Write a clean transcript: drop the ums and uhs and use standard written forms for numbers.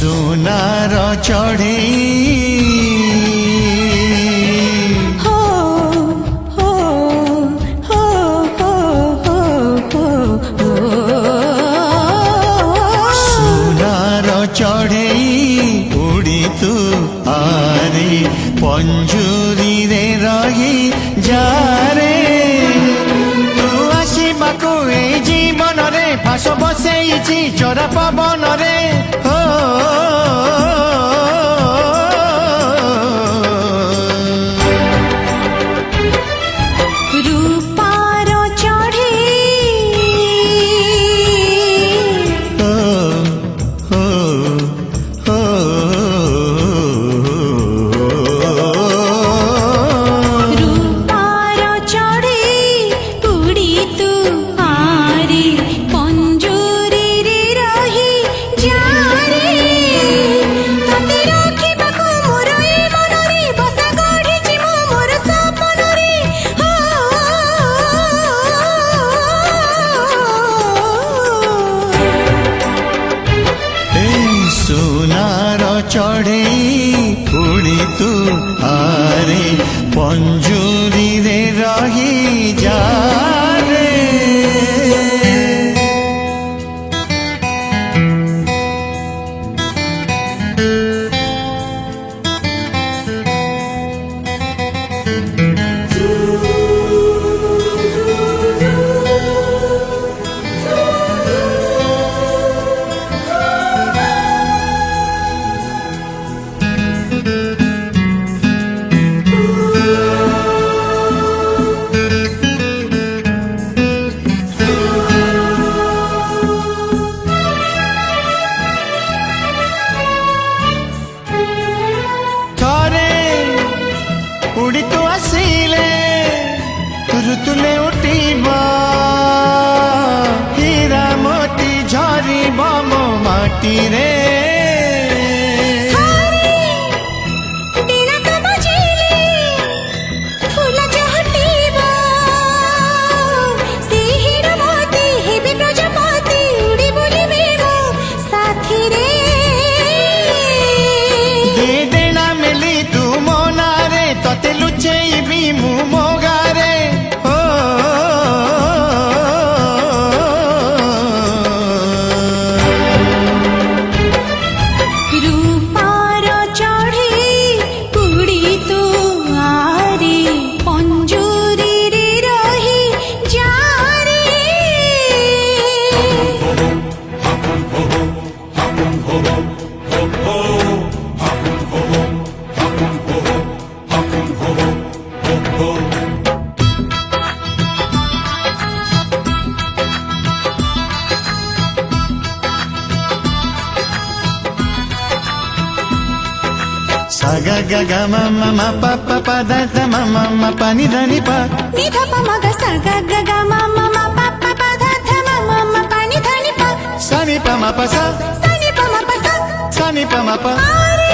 ସୁନାର ଚଢ଼େଇ ଚଢ଼େଇ ଉଡ଼ି ତୁ ଆରେ ପଞ୍ଜୁରୀ ରେ ରହି ଯାରେ ତୁ ଆସିବାକୁ ଏଇ ଜୀବନରେ ଫାଶ ବସେଇଛି ଚରା ପବନରେ ସୁନାର ଚଢ଼େଇ ଉଡ଼ି ତୁ ଆରେ ପଞ୍ଜୁରୀରେ ରହି ଯାରେ उड़ी तो आसिले ऋतुले उठिबा हीरा मोती झरिबा मो माटी रे तते लुचेबी मु मोगारे रूपार चढ़ेई उड़ी तू आरे पंजुरी रे रही जारे saga ga ga ma ma ma pa pa pa da da ma ma ma pa ni da ni pa ni dha pa ma ga sa ga ga ga ma ma ma pa pa pa da dha ma ma ma pa ni dha ni pa sa ni pa ma pa sa ni pa ma pa sa ni pa ma pa are